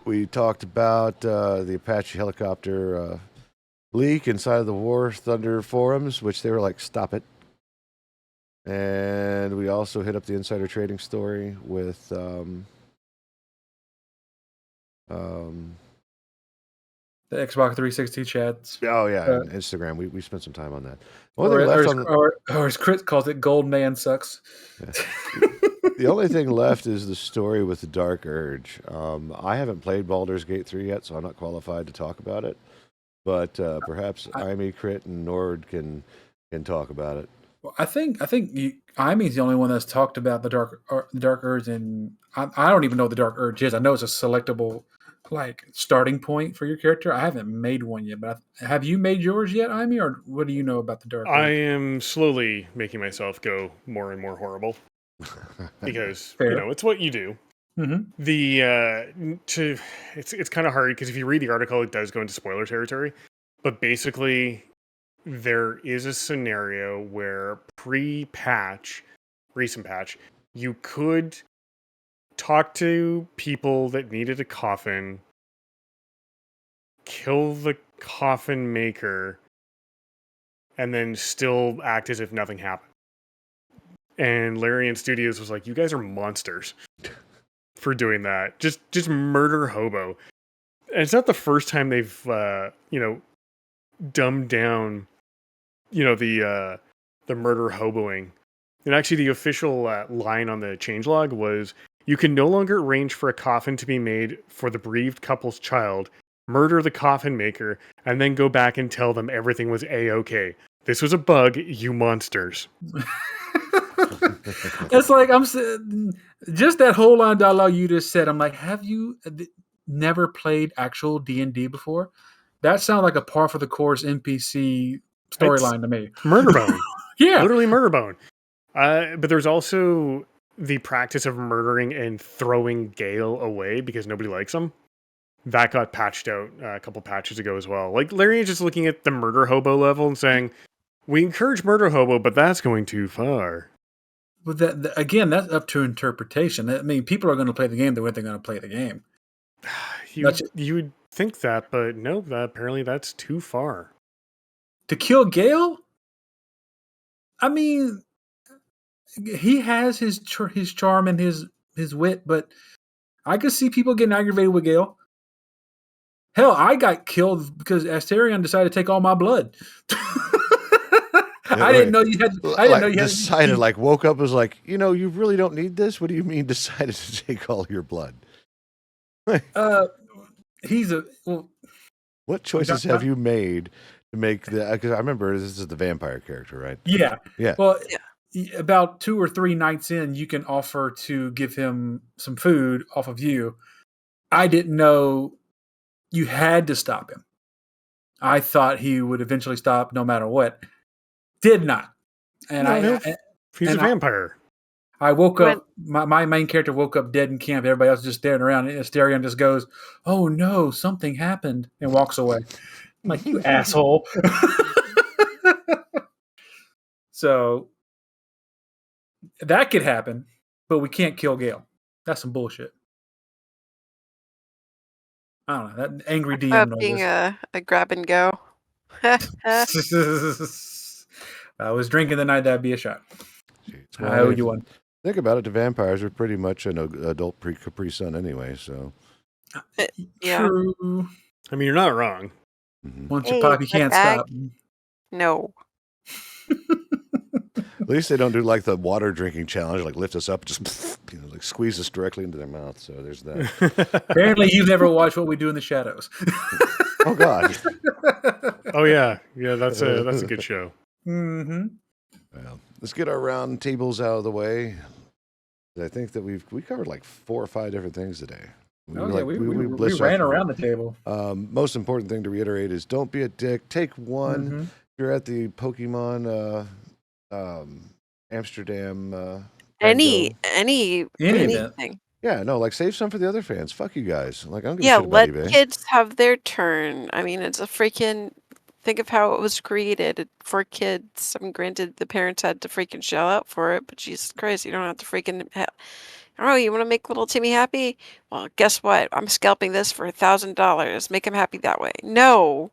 We talked about the Apache helicopter leak inside of the War Thunder forums, which they were like, stop it. And we also hit up the insider trading story with The Xbox 360 chats. oh yeah, and Instagram. We spent some time on that. One Or as Chris calls it, Gold Man sucks. Yeah. The only thing left is the story with the Dark Urge. I haven't played Baldur's Gate 3 yet, so I'm not qualified to talk about it. But perhaps Amy, Crit, and Nord can talk about it. Well, I think Imy's the only one that's talked about the Dark Urge, and I don't even know what the Dark Urge is. I know it's a selectable like starting point for your character. I haven't made one yet, but have you made yours yet, Imy, or what do you know about the Dark Urge? I am slowly making myself go more and more horrible because it's what you do. Mm-hmm. It's kind of hard because if you read the article, it does go into spoiler territory. But basically, there is a scenario where recent patch, you could talk to people that needed a coffin, kill the coffin maker, and then still act as if nothing happened. And Larian Studios was like, "You guys are monsters for doing that. Just murder hobo." And it's not the first time they've dumbed down the murder hoboing. And actually, the official line on the changelog was, "You can no longer arrange for a coffin to be made for the bereaved couple's child, murder the coffin maker, and then go back and tell them everything was A-okay. This was a bug, you monsters." It's like just that whole line of dialogue you just said. I'm like, have you never played actual D&D before? That sounds like a par for the course NPC storyline to me. Murder bone. Yeah, literally murder bone. But there's also the practice of murdering and throwing Gale away because nobody likes him. That got patched out a couple patches ago as well. Like, Larry is just looking at the murder hobo level and saying, "We encourage murder hobo, but that's going too far." But again, that's up to interpretation. I mean, people are going to play the game the way they're going to play the game. You would think that, but no, apparently that's too far. To kill Gale? I mean, he has his charm and his wit, but I could see people getting aggravated with Gale. Hell, I got killed because Asterion decided to take all my blood. I didn't know you had. I didn't know you had. Decided, like, woke up, was like, you really don't need this. What do you mean decided to take all your blood? He's a. Well, what choices have you made to make the? Because I remember this is the vampire character, right? Yeah. Yeah. Well, about 2 or 3 nights in, you can offer to give him some food off of you. I didn't know you had to stop him. I thought he would eventually stop no matter what. Did not. And he's a vampire. I woke up, my main character woke up dead in camp. Everybody else just staring around. And Asterion just goes, "Oh no, something happened," and walks away. I'm like, "You asshole." So that could happen, but we can't kill Gale. That's some bullshit. I don't know. That angry DM knows being a grab and go. I was drinking the night that'd be a shot. Jeez, I owe you one. Think about it. The vampires are pretty much an adult Capri Sun anyway, so. Yeah. True. I mean, you're not wrong. Mm-hmm. Once you pop, you can't stop. No. At least they don't do like the water drinking challenge, like lift us up, just like squeeze us directly into their mouth. So there's that. Apparently, you've never watched What We Do in the Shadows. Oh God. Oh yeah, that's a good show. Mm-hmm. Well, let's get our round tables out of the way. I think that we covered like 4 or 5 different things today. We blitzed ran off around the table. Most important thing to reiterate is don't be a dick. Take one. Mm-hmm. If you're at the Pokemon Amsterdam Any event. anything. Yeah, no, like save some for the other fans. Fuck you guys. Like I don't give a Yeah, shit about let eBay. kids have their turn. I mean, it's a freaking. Think of how it was created for kids. I mean, granted, the parents had to freaking shell out for it, but Jesus Christ, you don't have to freaking. Oh, you want to make little Timmy happy? Well, guess what? I'm scalping this for $1,000. Make him happy that way. No,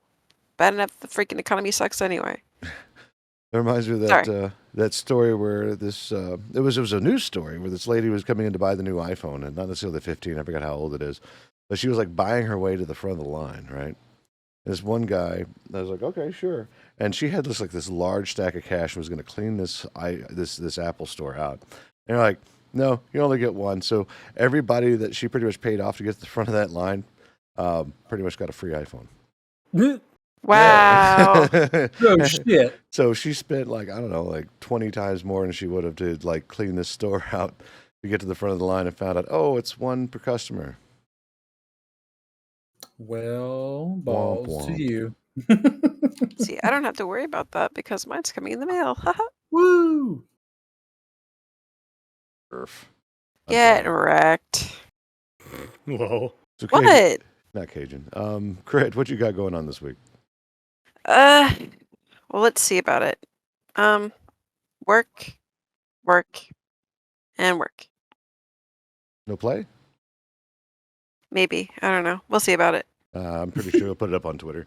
bad enough the freaking economy sucks anyway. It reminds me of that that story where this it was a news story where this lady was coming in to buy the new iPhone, and not necessarily the 15. I forgot how old it is, but she was like buying her way to the front of the line, right? And this one guy, I was like, okay, sure, and she had this large stack of cash and was going to clean this Apple store out, and you're like, no, you only get one. So everybody that she pretty much paid off to get to the front of that line, pretty much got a free iPhone. Wow. Oh shit. So she spent like, I don't know, like 20 times more than she would have to like clean this store out to get to the front of the line and found out, oh, it's one per customer. Well, balls Womp to womp. you. See, I don't have to worry about that because mine's coming in the mail. Woo! Perf. Get wrecked. Whoa. So What? Not Cajun. Crit, what you got going on this week? Well, let's see about it. Work, and work. No play? Maybe. I don't know. We'll see about it. I'm pretty sure we'll put it up on Twitter.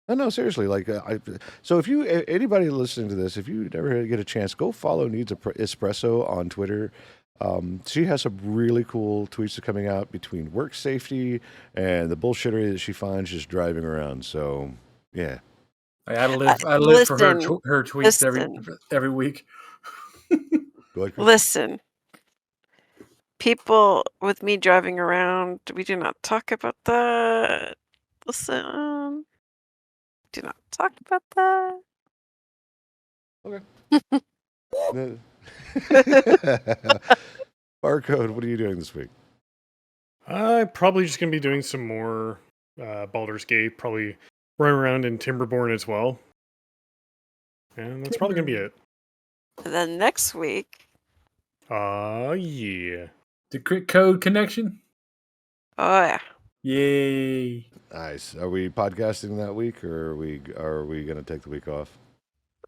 No, seriously. Like, so if you anybody listening to this, if you never get a chance, go follow Needs Espresso on Twitter. She has some really cool tweets coming out between work safety and the bullshittery that she finds just driving around. So, yeah. I live for her tweets every week. Go ahead, Chris. Listen. People with me driving around, we do not talk about that. Listen. Do not talk about that. Okay. Barcode, what are you doing this week? I'm probably just going to be doing some more Baldur's Gate, probably running around in Timberborn as well. And that's probably going to be it. And then next week. Yeah. The Crit Code connection? Oh, yeah. Yay. Nice. Are we podcasting that week, or are we going to take the week off?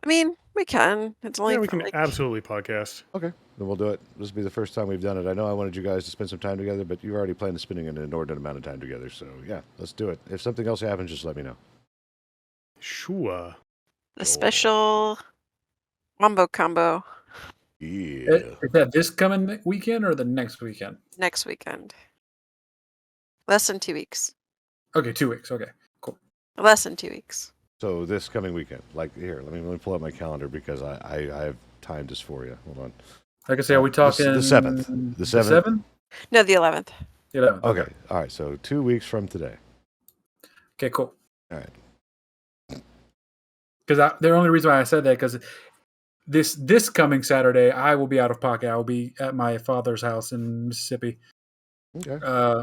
I mean, we can. It's only we can absolutely podcast. Okay, then we'll do it. This will be the first time we've done it. I know I wanted you guys to spend some time together, but you already planned on spending an inordinate amount of time together. So, yeah, let's do it. If something else happens, just let me know. Sure. The special wombo combo. Yeah. Is that this coming weekend or the next weekend? Next weekend. Less than 2 weeks. Okay, 2 weeks. Okay, cool. Less than 2 weeks. So this coming weekend, like here, let me pull up my calendar because I have timed this for you. Hold on. Like I say, are we talking the 7th? The 7th? No, the 11th. The 11th. Okay. All right. So 2 weeks from today. Okay, cool. All right. Because the only reason why I said that because this coming Saturday I will be out of pocket. I will be at my father's house in Mississippi. Okay.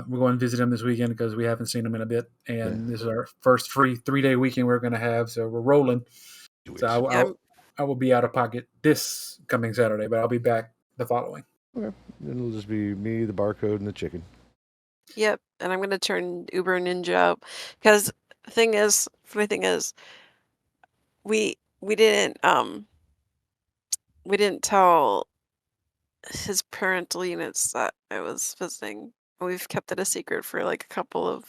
We're going to visit him this weekend because we haven't seen him in a bit, and this is our first free 3-day weekend we're going to have. So we're rolling. So I will be out of pocket this coming Saturday, but I'll be back the following. Okay. Then it'll just be me, the barcode, and the chicken. Yep, and I'm going to turn Uber Ninja out because funny thing is, we didn't tell his parental units that I was visiting. We've kept it a secret for like a couple of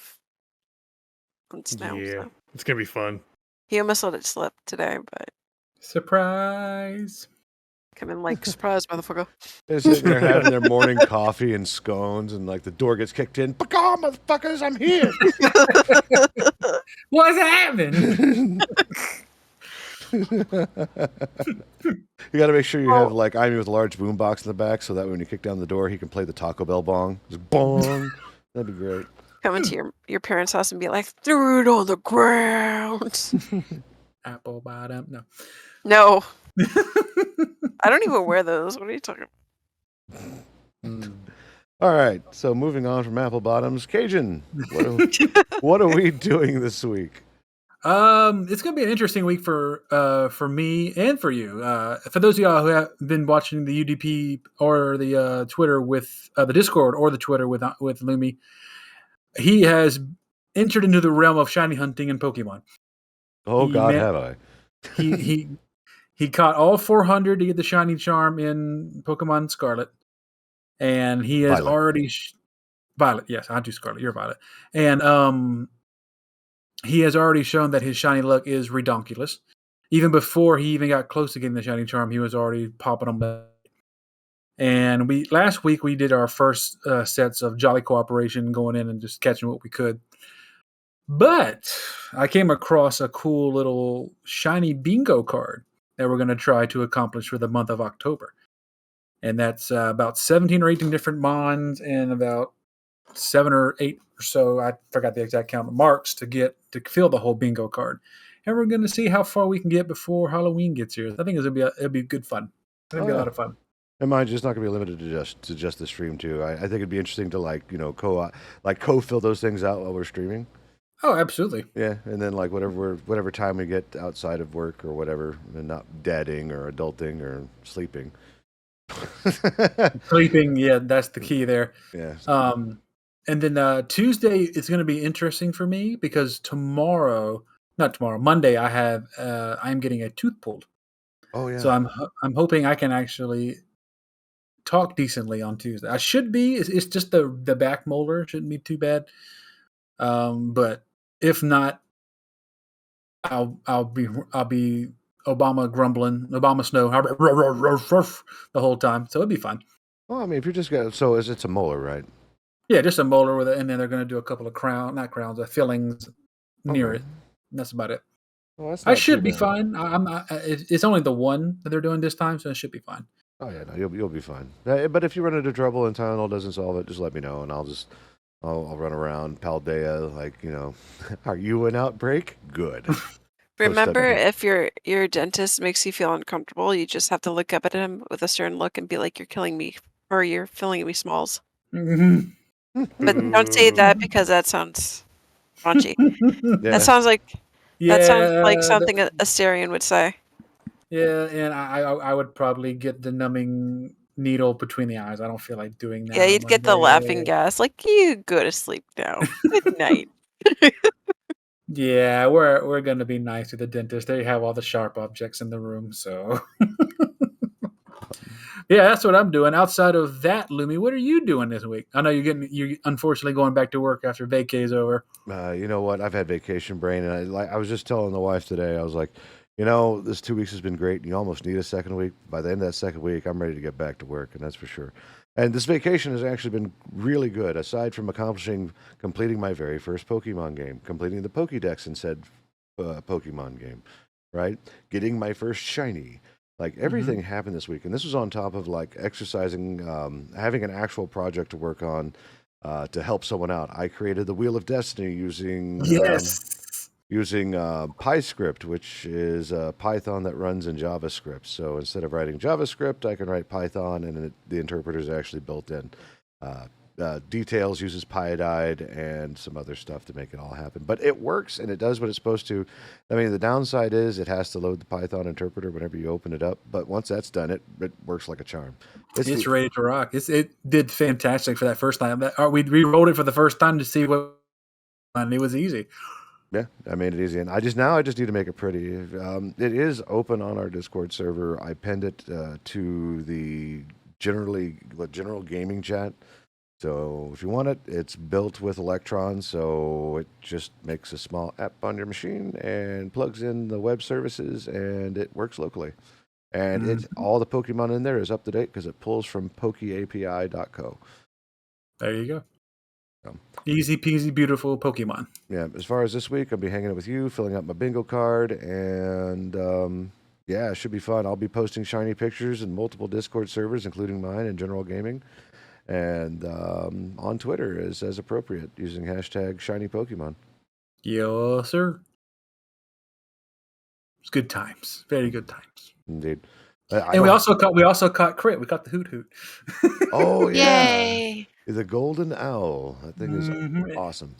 months now. Yeah, so. it's going to be fun. He almost let it slip today, but surprise! Come in like surprise, motherfucker. They're sitting there having their morning coffee and scones, and like the door gets kicked in. Bacaw, motherfuckers, I'm here. What's happening? You got to make sure you have like Amy with a large boombox in the back, so that when you kick down the door, he can play the Taco Bell bong. Just bong. That'd be great. Come into your parents' house and be like, threw it on the ground. Apple bottom. No. I don't even wear those. What are you talking Mm. All right, so moving on from apple bottoms, Cajun, what are we doing this week? It's gonna be an interesting week for me and for you. For those of y'all who have been watching the UDP or the Twitter with the Discord or the Twitter with Lumi, he has entered into the realm of shiny hunting in Pokemon. Oh God, have I? He caught all 400 to get the shiny charm in Pokemon Scarlet, and he has Violet. already Violet. Yes, I do Scarlet. You're Violet, and he has already shown that his shiny luck is redonkulous. Even before he even got close to getting the shiny charm, he was already popping them. And last week we did our first sets of Jolly Cooperation, going in and just catching what we could. But I came across a cool little shiny bingo card that we're going to try to accomplish for the month of October. And that's about 17 or 18 different mons and about 7 or 8 or so, I forgot the exact count of marks to fill the whole bingo card. And we're going to see how far we can get before Halloween gets here. I think it'll be good fun. It'll be a lot of fun. And mind you, it's not going to be limited to just the stream too. I think it'd be interesting to co-fill those things out while we're streaming. Oh, absolutely. Yeah, and then like whatever time we get outside of work or whatever, and not dadding or adulting or sleeping. Sleeping, yeah, that's the key there. Yeah. And then Tuesday is going to be interesting for me because Monday, I'm getting a tooth pulled. Oh yeah. So I'm hoping I can actually talk decently on Tuesday. I should be. It's just the back molar shouldn't be too bad. But if not, I'll be Obama grumbling, Obama snow the whole time. So it'd be fun. Well, I mean, if you just it's a molar, right? Yeah, just a molar with it, and then they're going to do a couple of fillings near it. And that's about it. Well, I should be fine. It's only the one that they're doing this time, so it should be fine. Oh yeah, no, you'll be fine. But if you run into trouble and Tylenol doesn't solve it, just let me know, and I'll run around Paldea like, are you an outbreak? Good. Remember, if your dentist makes you feel uncomfortable, you just have to look up at him with a stern look and be like, "You're killing me," or "You're filling me smalls." Mm-hmm. But don't say that because that sounds raunchy. Yeah. That sounds like something a Asterian would say. Yeah, and I would probably get the numbing needle between the eyes. I don't feel like doing that. Yeah, you'd get the laughing gas. Like, you go to sleep now. Good night. Yeah, we're gonna be nice to the dentist. They have all the sharp objects in the room, so yeah, that's what I'm doing. Outside of that, Lumi, what are you doing this week? I know you're unfortunately going back to work after vacay's over. You know what? I've had vacation brain, and I was just telling the wife today. I was like, this 2 weeks has been great. And you almost need a second week. By the end of that second week, I'm ready to get back to work, and that's for sure. And this vacation has actually been really good. Aside from completing my very first Pokemon game, completing the Pokédex in said Pokemon game, right? Getting my first shiny. Like everything happened this week, and this was on top of like exercising, having an actual project to work on to help someone out. I created the Wheel of Destiny using PyScript, which is a Python that runs in JavaScript. So instead of writing JavaScript, I can write Python, and the interpreter is actually built in. Details uses Pyodide and some other stuff to make it all happen. But it works, and it does what it's supposed to. I mean, the downside is it has to load the Python interpreter whenever you open it up. But once that's done, it works like a charm. It's ready to rock. It did fantastic for that first time. We rewrote it for the first time to see what, and it was easy. Yeah, I made it easy, and I just need to make it pretty. It is open on our Discord server. I pinned it to the general gaming chat. So if you want it, it's built with Electron, so it just makes a small app on your machine and plugs in the web services, and it works locally. And all the Pokemon in there is up to date because it pulls from PokeAPI.co. There you go. Easy peasy, beautiful Pokemon. Yeah, as far as this week, I'll be hanging out with you, filling out my bingo card, and it should be fun. I'll be posting shiny pictures in multiple Discord servers, including mine and General Gaming, and on Twitter as appropriate, using hashtag shiny Pokemon. Yes, sir. It's good times. Very good times. Indeed. And we also caught Crit. We caught the Hoot Hoot. Oh yeah, Yay! the golden owl. That thing is Mhm. awesome.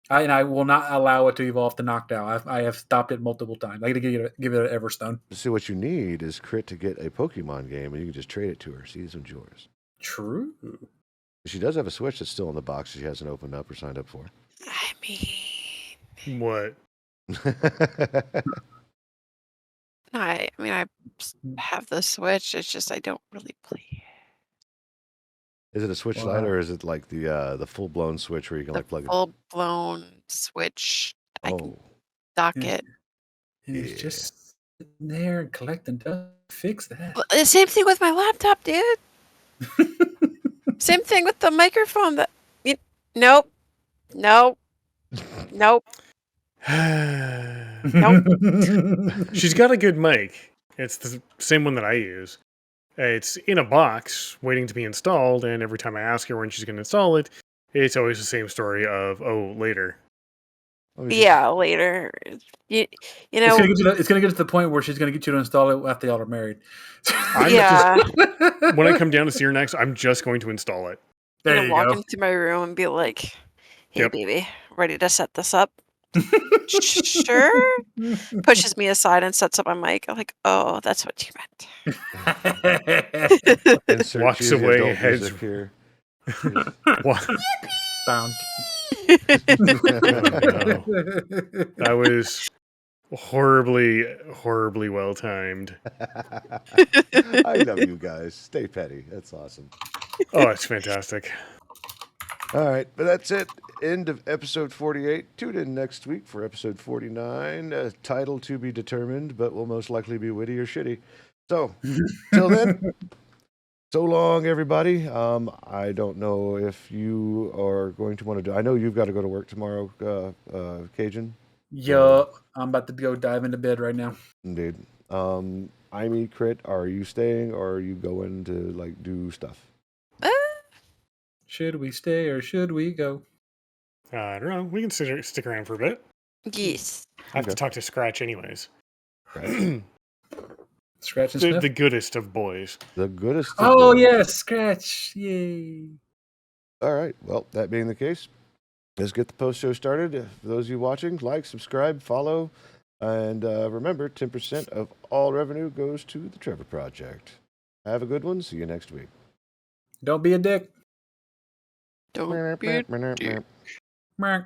I will not allow it to evolve to Noctowl. I have stopped it multiple times. I got to give it an Everstone. See, what you need is Crit to get a Pokemon game, and you can just trade it to her. See, this one's yours. True. She does have a Switch that's still in the box she hasn't opened up or signed up for. I mean, What? I have the Switch. It's just I don't really play it. Is it a Switch Wow. Lite, or is it like the full blown Switch where you can The like plug it? full blown Switch. I can Oh, dock Yeah. it. And it's just sitting there and collecting dust. Fix that. Well, the same thing with my laptop, dude. Same thing with the microphone. Nope. Nope. She's got a good mic. It's the same one that I use. It's in a box waiting to be installed, and every time I ask her when she's going to install it, it's always the same story of, oh, later. Yeah, later. You It's know, gonna get to the point where she's gonna get you to install it after y'all are married. yeah. When I come down to see her next, I'm just going to install it. There Gonna you walk go. into my room and be like, "Hey, Yep. baby, ready to set this up?" Sure. Pushes me aside and sets up my mic. I'm like, "Oh, that's what you meant." Insert Walks cheesy away, adult heads- music here. What? Bound. That was horribly, horribly well timed. I love you guys. Stay petty. That's awesome. Oh, it's fantastic. All right, but that's it. End of episode 48. Tune in next week for episode 49. Title to be determined, but will most likely be witty or shitty. So, till then, so long, everybody. I don't know if you are going to want to do. I know you've got to go to work tomorrow, Cajun. Yo, I'm about to go dive into bed right now. Indeed. I'm Crit. Are you staying or are you going to like do stuff? Should we stay or should we go? I don't know. We can stick around for a bit. Yes. I have to Okay. talk to Scratch anyways. Scratch. Scratch and sniff. The goodest of boys. The goodest. of Oh boys. yes, Scratch! Yay! All right. Well, that being the case, let's get the post show started. For those of you watching, like, subscribe, follow, and remember, 10% of all revenue goes to the Trevor Project. Have a good one. See you next week. Don't be a dick. Don't be a dick. Mark.